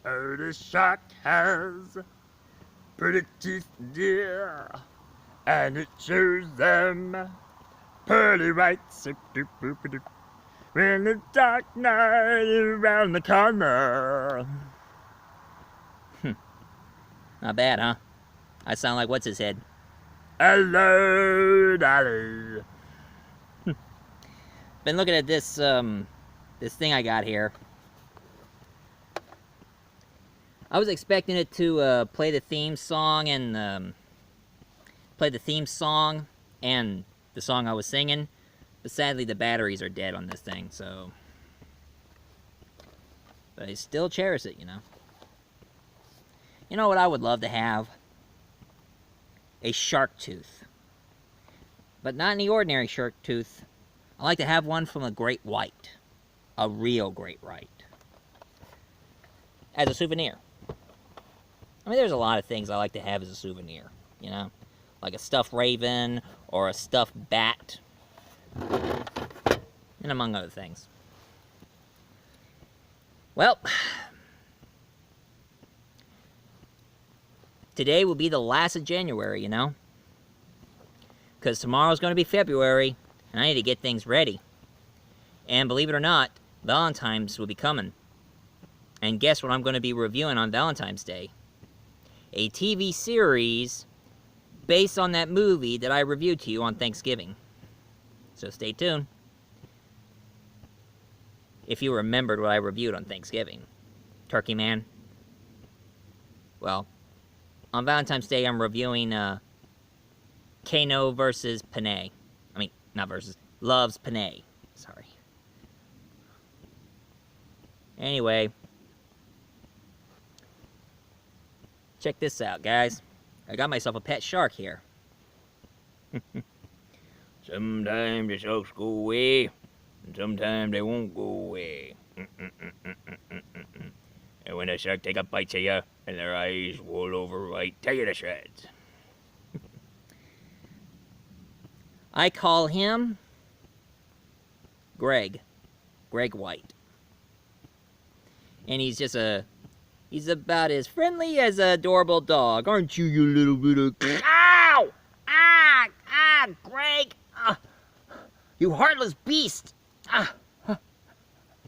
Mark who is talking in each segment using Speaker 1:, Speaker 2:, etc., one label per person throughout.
Speaker 1: Oh, the shark has pretty teeth, dear, and it shows them pearly whites. When the dark night is around the corner.
Speaker 2: Not bad, huh? I sound like what's his head.
Speaker 1: Hello, Dolly.
Speaker 2: Been looking at this this thing I got here. I was expecting it to play the theme song and the song I was singing, but sadly the batteries are dead on this thing. So, but I still cherish it, you know. You know what I would love to have? A shark tooth, but not any ordinary shark tooth. I like to have one from a great white, a real great white, as a souvenir. I mean, there's a lot of things I like to have as a souvenir, you know? Like a stuffed raven, or a stuffed bat, and among other things. Well, today will be the last of January, you know? Because tomorrow's going to be February, and I need to get things ready. And believe it or not, Valentine's will be coming. And guess what I'm going to be reviewing on Valentine's Day? A TV series based on that movie that I reviewed to you on Thanksgiving. So stay tuned. If you remembered what I reviewed on Thanksgiving. Turkey Man. Well, on Valentine's Day I'm reviewing Kano versus Panay. I mean, not versus. Loves Panay. Sorry. Anyway. Check this out, guys. I got myself a pet shark here. Sometimes the sharks go away, and sometimes they won't go away. And when the shark take a bite of you, and their eyes roll over right, tear you to shreds. I call him Greg White. And he's about as friendly as an adorable dog. Aren't you, you little bit of... Ow! Greg! You heartless beast!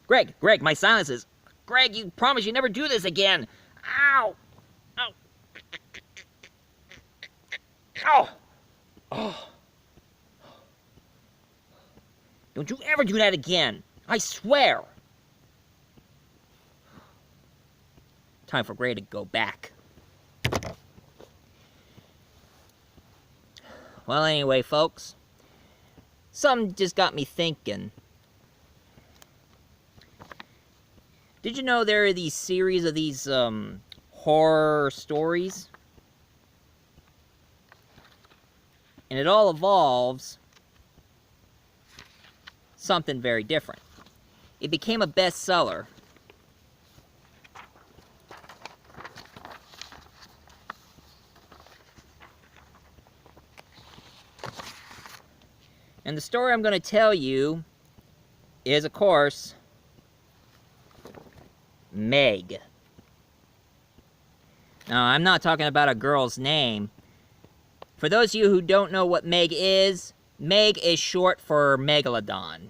Speaker 2: Greg, my silences. Greg, you promise you never do this again. Ow! Oh! Don't you ever do that again. I swear. Time for Gray to go back. Well, anyway, folks, something just got me thinking. Did you know there are these series of these horror stories? And it all involves something very different. It became a bestseller. And the story I'm going to tell you is, of course, Meg. Now, I'm not talking about a girl's name. For those of you who don't know what Meg is short for Megalodon.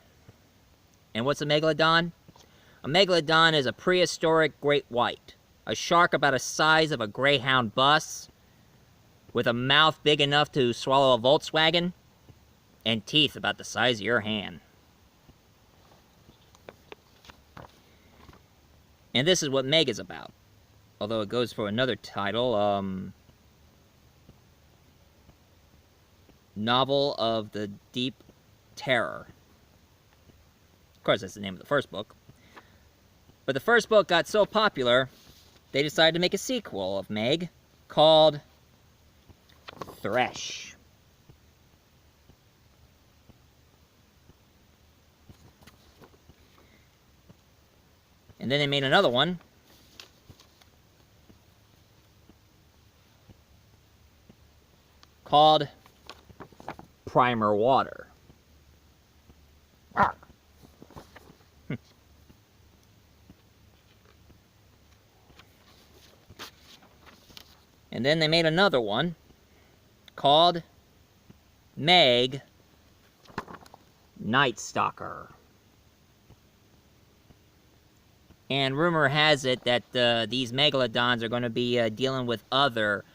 Speaker 2: And what's a Megalodon? A Megalodon is a prehistoric great white. A shark about the size of a Greyhound bus, with a mouth big enough to swallow a Volkswagen, and teeth about the size of your hand. And this is what Meg is about. Although it goes for another title, Novel of the Deep Terror. Of course, that's the name of the first book. But the first book got so popular, they decided to make a sequel of Meg called Thresh. And then they made another one called Primer Water. And then they made another one called Meg Night Stalker. And rumor has it that these megalodons are going to be dealing with other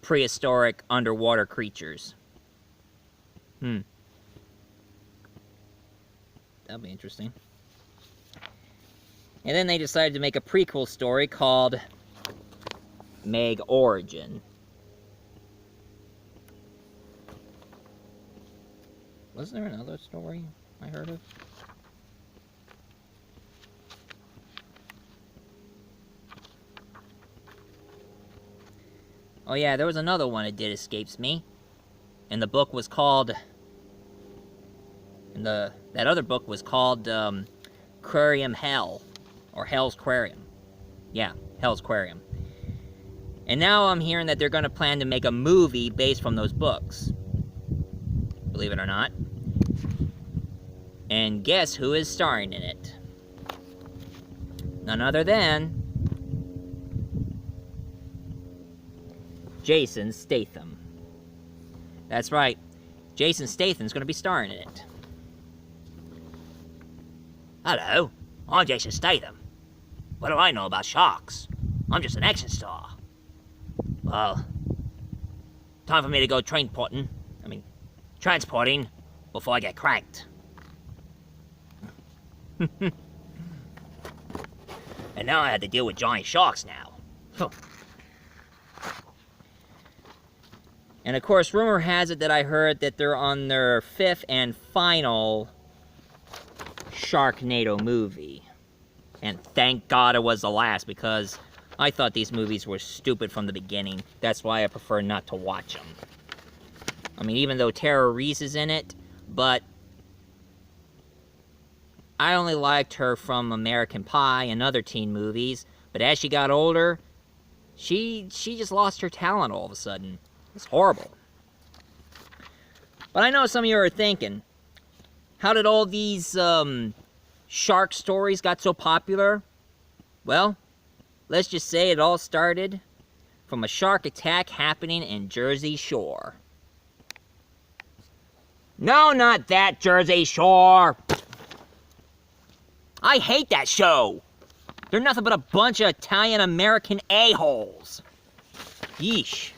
Speaker 2: prehistoric underwater creatures. That'll be interesting. And then they decided to make a prequel story called Meg Origin. Was there another story I heard of? Oh yeah, there was another one that did escapes me. And the book was called... that other book was called Aquarium Hell. Or Hell's Aquarium. Yeah, Hell's Aquarium. And now I'm hearing that they're going to plan to make a movie based from those books. Believe it or not. And guess who is starring in it? None other than... Jason Statham. That's right. Jason Statham's going to be starring in it.
Speaker 3: Hello, I'm Jason Statham. What do I know about sharks? I'm just an action star. Well, time for me to go transporting before I get cranked. And now I have to deal with giant sharks now.
Speaker 2: And of course, rumor has it that I heard that they're on their 5th and final Sharknado movie. And thank God it was the last, because I thought these movies were stupid from the beginning. That's why I prefer not to watch them. I mean, even though Tara Reese is in it, but I only liked her from American Pie and other teen movies. But as she got older, she just lost her talent all of a sudden. It's horrible. But I know some of you are thinking, how did all these shark stories got so popular? Well, let's just say it all started from a shark attack happening in Jersey Shore.
Speaker 3: No, not that Jersey Shore. I hate that show.
Speaker 2: They're nothing but a bunch of Italian-American a-holes. Yeesh.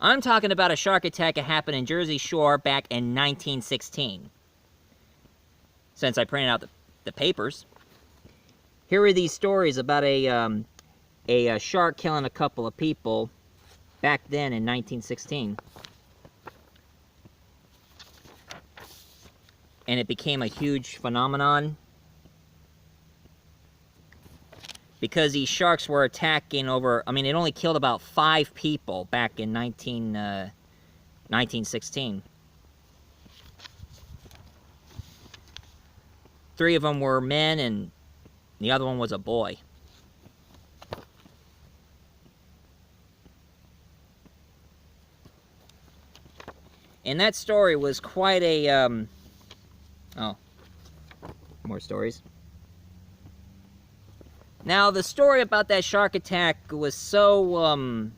Speaker 2: I'm talking about a shark attack that happened in Jersey Shore back in 1916. Since I printed out the papers, here are these stories about a shark killing a couple of people back then in 1916. And it became a huge phenomenon because these sharks were attacking over... I mean, it only killed about 5 people back in 1916. 3 of them were men, and the other one was a boy. And that story was quite a... Oh, more stories. Now, the story about that shark attack was so,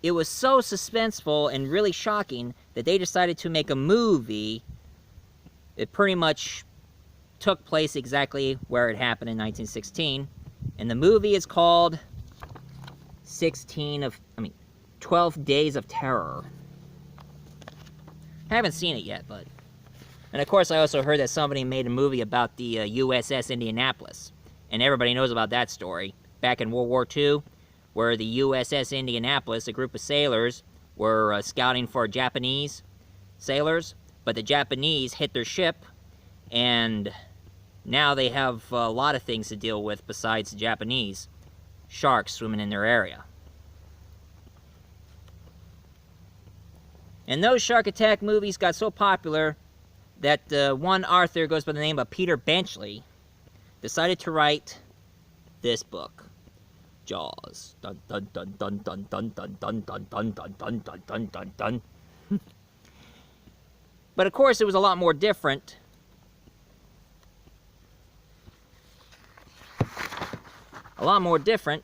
Speaker 2: it was so suspenseful and really shocking that they decided to make a movie. It pretty much took place exactly where it happened in 1916. And the movie is called 12 Days of Terror. I haven't seen it yet, but... And of course, I also heard that somebody made a movie about the USS Indianapolis. And everybody knows about that story. Back in World War II, where the USS Indianapolis, a group of sailors, were scouting for Japanese sailors. But the Japanese hit their ship, and now they have a lot of things to deal with besides the Japanese. Sharks swimming in their area. And those shark attack movies got so popular that one author goes by the name of Peter Benchley decided to write this book, Jaws. Dun dun dun dun dun dun dun dun dun dun dun dun dun dun dun dun. But of course, it was a lot more different. A lot more different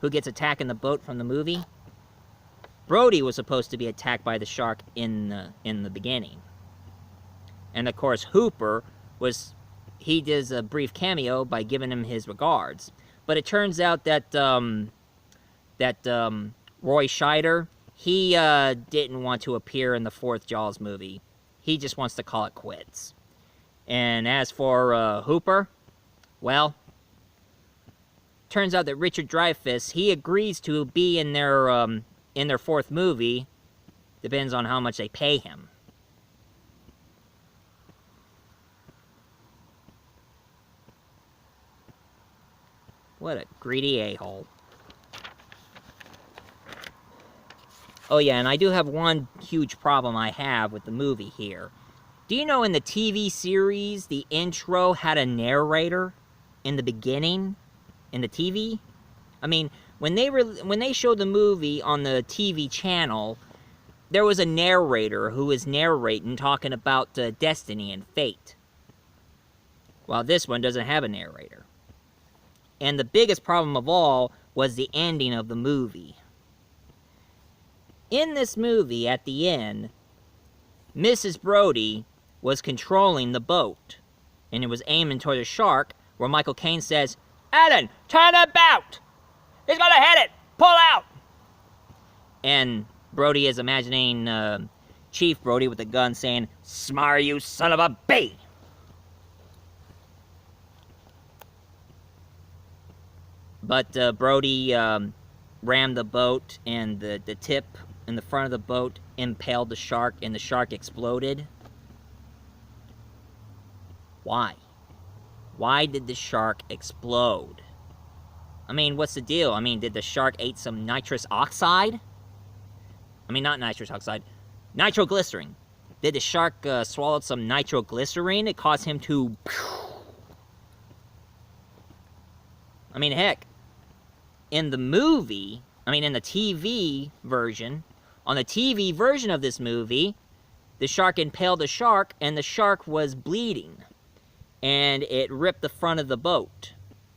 Speaker 2: who gets attacked in the boat from the movie, Brody was supposed to be attacked by the shark in the beginning. And of course, Hooper he does a brief cameo by giving him his regards. But it turns out that Roy Scheider, he didn't want to appear in the fourth Jaws movie. He just wants to call it quits. And as for Hooper, well, turns out that Richard Dreyfuss, he agrees to be in their fourth movie. Depends on how much they pay him. What a greedy a-hole. Oh yeah, and I do have one huge problem I have with the movie here. Do you know in the TV series, the intro had a narrator in the beginning? In the TV? I mean, when they showed the movie on the TV channel, there was a narrator who was narrating, talking about destiny and fate. Well, this one doesn't have a narrator. And the biggest problem of all was the ending of the movie. In this movie, at the end, Mrs. Brody was controlling the boat, and it was aiming toward the shark, where Michael Caine says, "Ellen, turn about! He's gonna hit it! Pull out!" And Brody is imagining Chief Brody with a gun saying, "Smar, you son of a bee!" But Brody rammed the boat, and the tip in the front of the boat impaled the shark, and the shark exploded. Why? Why did the shark explode? I mean, what's the deal? I mean, did the shark eat some nitrous oxide? I mean, not nitrous oxide. Nitroglycerin. Did the shark swallow some nitroglycerin? It caused him to... I mean, heck. In the movie, in the TV version, on the TV version of this movie, the shark impaled the shark, and the shark was bleeding. And it ripped the front of the boat,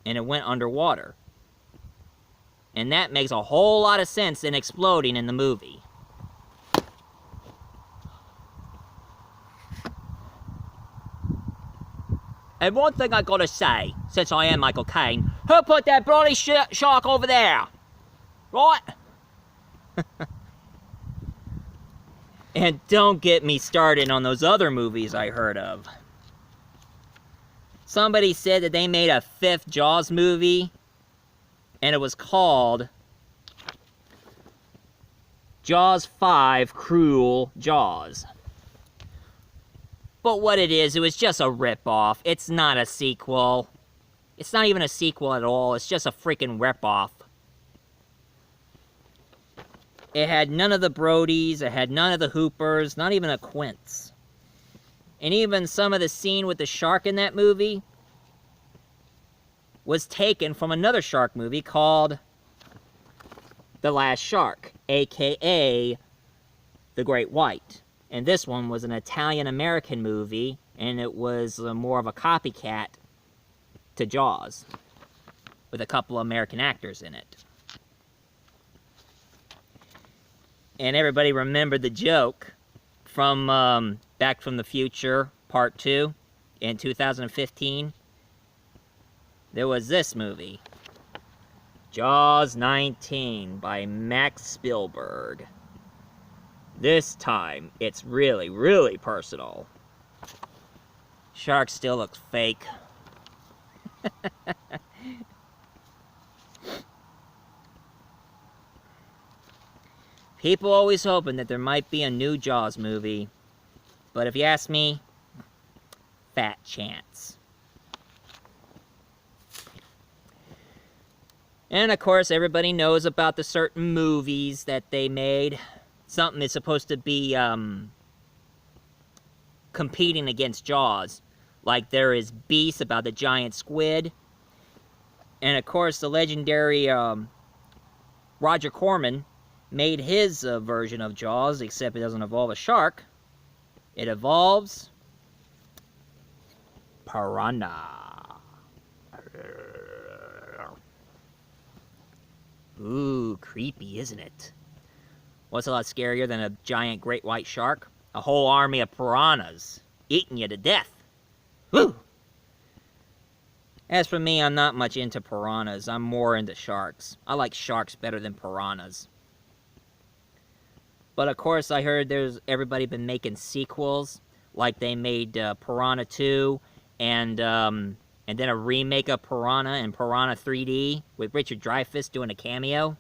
Speaker 2: and it went underwater. And that makes a whole lot of sense than exploding in the movie. And one thing I gotta say, since I am Michael Caine, who put that bloody shark over there? Right? And don't get me started on those other movies I heard of. Somebody said that they made a fifth Jaws movie, and it was called Jaws 5 Cruel Jaws. But what it was just a ripoff. It's not a sequel. It's not even a sequel at all. It's just a freaking ripoff. It had none of the Brodies. It had none of the Hoopers. Not even a Quince. And even some of the scene with the shark in that movie was taken from another shark movie called The Last Shark, a.k.a. The Great White. And this one was an Italian-American movie, and it was more of a copycat to Jaws, with a couple of American actors in it. And everybody remembered the joke from Back from the Future, Part 2, in 2015. There was this movie, Jaws 19 by Max Spielberg. This time, it's really, really personal. Shark still looks fake. People always hoping that there might be a new Jaws movie. But if you ask me, fat chance. And of course, everybody knows about the certain movies that they made. Something is supposed to be competing against Jaws. Like there is Beast about the giant squid. And of course, the legendary Roger Corman made his version of Jaws, except it doesn't involve a shark. It involves piranha. creepy, isn't it? What's a lot scarier than a giant great white shark? A whole army of piranhas eating you to death. Whew! As for me, I'm not much into piranhas. I'm more into sharks. I like sharks better than piranhas. But of course, I heard everybody been making sequels, like they made Piranha 2, and then a remake of Piranha and Piranha 3D with Richard Dreyfuss doing a cameo.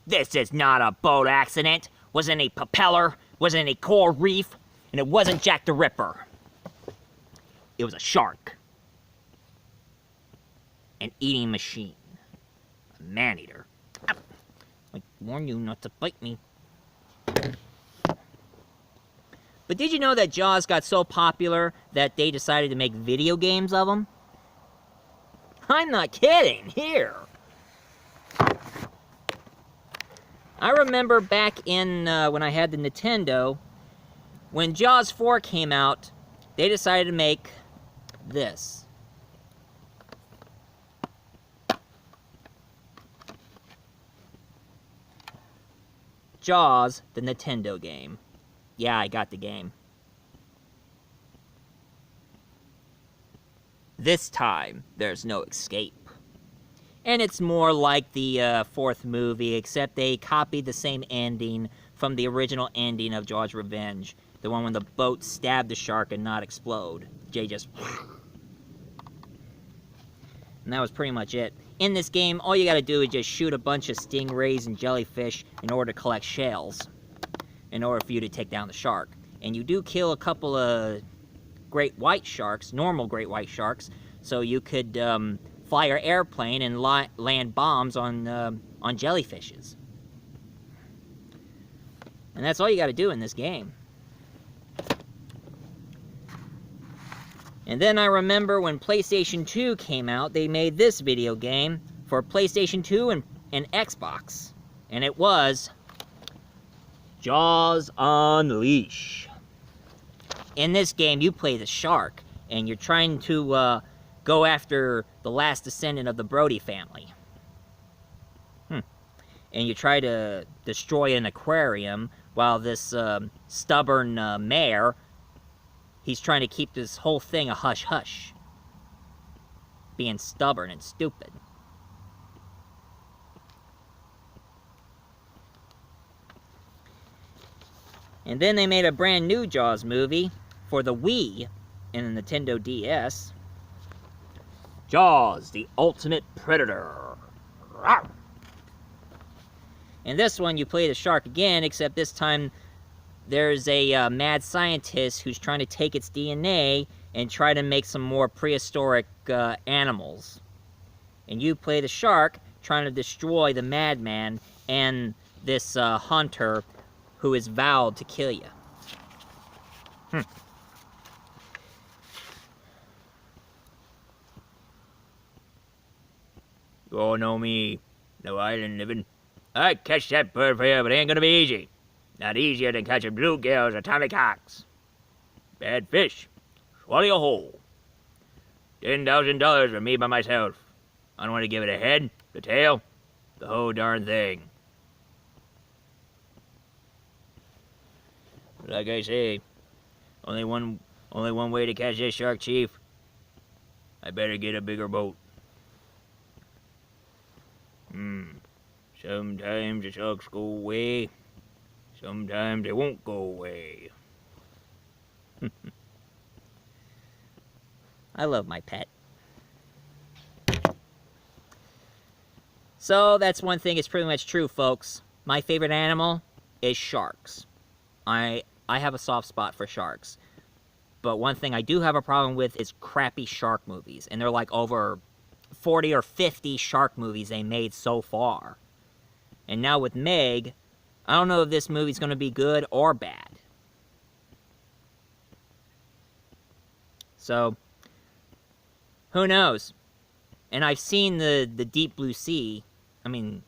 Speaker 3: This is not a boat accident. Wasn't any propeller, wasn't any coral reef, and it wasn't Jack the Ripper. It was a shark.
Speaker 2: An eating machine. A man-eater. I warn you not to bite me. But did you know that Jaws got so popular that they decided to make video games of them? I'm not kidding. Here. I remember back in when I had the Nintendo, when Jaws 4 came out, they decided to make this. Jaws, the Nintendo game. Yeah, I got the game. This time, there's no escape. And it's more like the fourth movie, except they copied the same ending from the original ending of Jaws' Revenge. The one when the boat stabbed the shark and not explode. Jay just... And that was pretty much it. In this game, all you gotta do is just shoot a bunch of stingrays and jellyfish in order to collect shells, in order for you to take down the shark. And you do kill a couple of great white sharks, normal great white sharks, so you could fly your airplane and land bombs on jellyfishes. And that's all you gotta do in this game. And then I remember when PlayStation 2 came out, they made this video game for PlayStation 2 and Xbox. And it was Jaws Unleash. In this game, you play the shark, and you're trying to go after the last descendant of the Brody family. And you try to destroy an aquarium while this stubborn mayor, he's trying to keep this whole thing a hush-hush. Being stubborn and stupid. And then they made a brand new Jaws movie for the Wii and the Nintendo DS.
Speaker 3: Jaws, the ultimate predator. Rawr.
Speaker 2: In this one, you play the shark again, except this time there's a mad scientist who's trying to take its DNA and try to make some more prehistoric animals. And you play the shark trying to destroy the madman and this hunter who is vowed to kill you.
Speaker 3: You all know me, no island living. I'd catch that bird for you, but it ain't gonna be easy. Not easier than catching bluegills or tommycocks. Bad fish. Swallow you whole. $10,000 for me by myself. I don't want to give it a head, the tail, the whole darn thing. Like I say, only one way to catch this shark, Chief. I better get a bigger boat. Sometimes the sharks go away. Sometimes they won't go away.
Speaker 2: I love my pet. So that's one thing, it's pretty much true, folks. My favorite animal is sharks. I have a soft spot for sharks. But one thing I do have a problem with is crappy shark movies. And they're like over 40 or 50 shark movies they made so far. And now with Meg, I don't know if this movie's going to be good or bad. So, who knows? And I've seen the Deep Blue Sea. The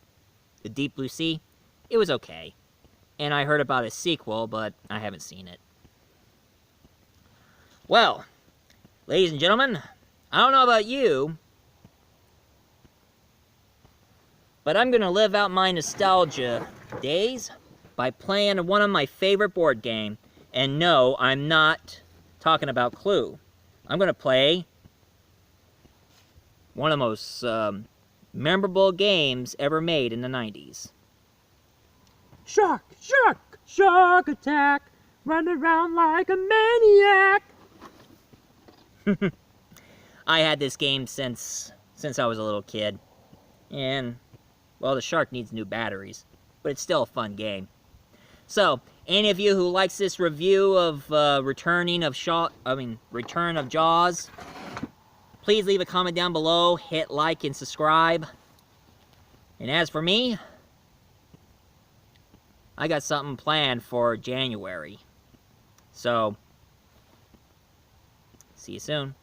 Speaker 2: Deep Blue Sea. It was okay. And I heard about a sequel, but I haven't seen it. Well, ladies and gentlemen, I don't know about you, But I'm gonna live out my nostalgia days by playing one of my favorite board game. And no, I'm not talking about Clue. I'm gonna play one of the most memorable games ever made in the 90s.
Speaker 1: Shark, shark, shark attack. Run around like a maniac.
Speaker 2: I had this game since I was a little kid. And, well, the shark needs new batteries. But it's still a fun game. So, any of you who likes this review of Return of Jaws, please leave a comment down below, hit like and subscribe. And as for me, I got something planned for January. So, see you soon.